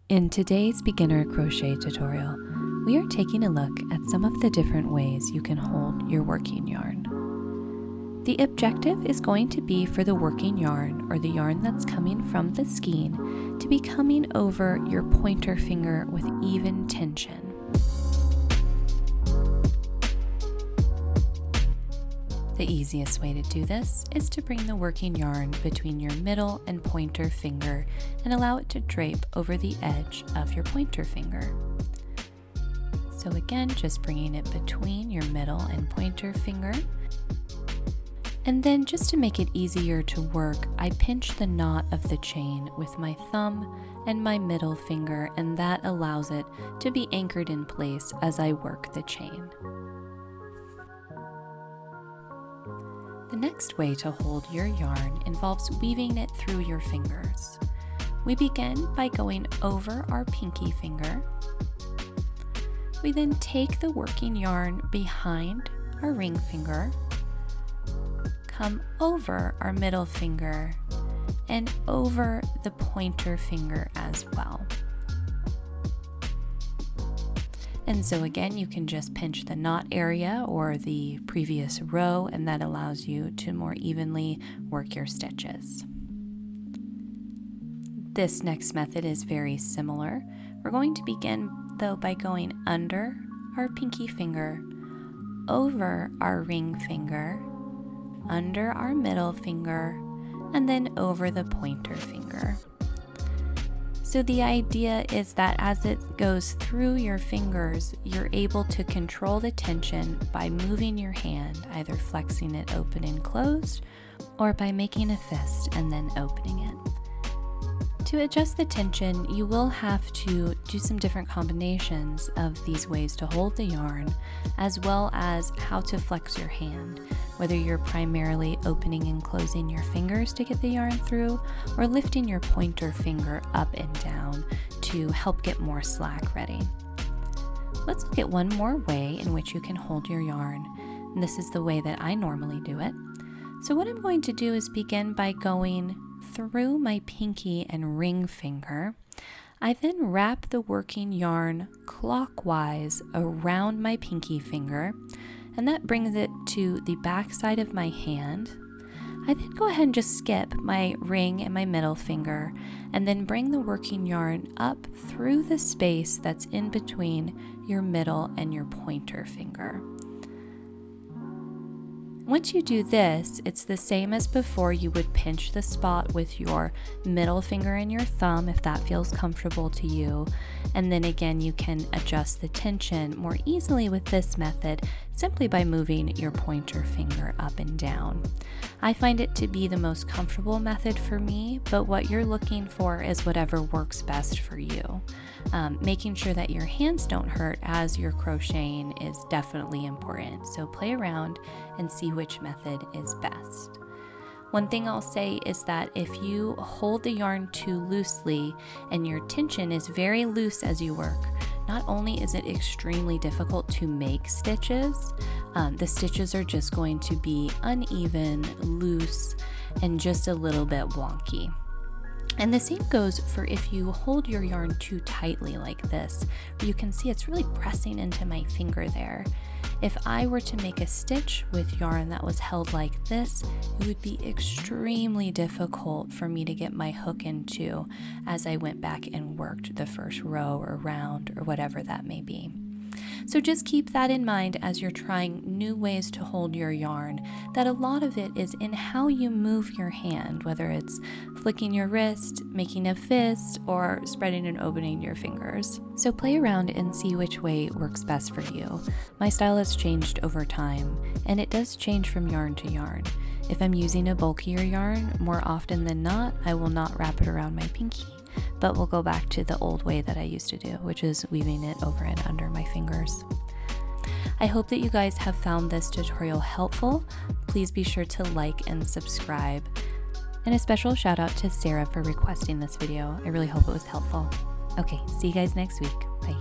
In today's beginner crochet tutorial, we are taking a look at some of the different ways you can hold your working yarn. The objective is going to be for the working yarn, or the yarn that's coming from the skein, to be coming over your pointer finger with even tension. The easiest way to do this is to bring the working yarn between your middle and pointer finger and allow it to drape over the edge of your pointer finger. So again, just bringing it between your middle and pointer finger. And then just to make it easier to work, I pinch the knot of the chain with my thumb and my middle finger, and that allows it to be anchored in place as I work the chain. The next way to hold your yarn involves weaving it through your fingers. We begin by going over our pinky finger. We then take the working yarn behind our ring finger, come over our middle finger, and over the pointer finger as well. And so again, you can just pinch the knot area or the previous row, and that allows you to more evenly work your stitches. This next method is very similar. We're going to begin though by going under our pinky finger, over our ring finger, under our middle finger, and then over the pointer finger. So the idea is that as it goes through your fingers, you're able to control the tension by moving your hand, either flexing it open and closed, or by making a fist and then opening it. To adjust the tension, you will have to do some different combinations of these ways to hold the yarn, as well as how to flex your hand, whether you're primarily opening and closing your fingers to get the yarn through, or lifting your pointer finger up and down to help get more slack ready. Let's look at one more way in which you can hold your yarn, and this is the way that I normally do it. So what I'm going to do is begin by going through my pinky and ring finger. I then wrap the working yarn clockwise around my pinky finger, and that brings it to the back side of my hand. I then go ahead and just skip my ring and my middle finger, and then bring the working yarn up through the space that's in between your middle and your pointer finger. Once you do this, it's the same as before. You would pinch the spot with your middle finger and your thumb if that feels comfortable to you. And then again, you can adjust the tension more easily with this method simply by moving your pointer finger up and down. I find it to be the most comfortable method for me, but what you're looking for is whatever works best for you. Making sure that your hands don't hurt as you're crocheting is definitely important. So play around and see which method is best. One thing I'll say is that if you hold the yarn too loosely and your tension is very loose as you work, not only is it extremely difficult to make stitches, the stitches are just going to be uneven, loose, and just a little bit wonky. And the same goes for if you hold your yarn too tightly like this, where you can see it's really pressing into my finger there. If I were to make a stitch with yarn that was held like this, it would be extremely difficult for me to get my hook into as I went back and worked the first row or round or whatever that may be. So just keep that in mind as you're trying new ways to hold your yarn, that a lot of it is in how you move your hand, whether it's flicking your wrist, making a fist, or spreading and opening your fingers. So play around and see which way works best for you. My style has changed over time, and it does change from yarn to yarn. If I'm using a bulkier yarn, more often than not, I will not wrap it around my pinky, but we'll go back to the old way that I used to do, which is weaving it over and under my fingers. I hope that you guys have found this tutorial helpful. Please be sure to like and subscribe. And a special shout out to Sarah for requesting this video. I really hope it was helpful. Okay, see you guys next week. Bye.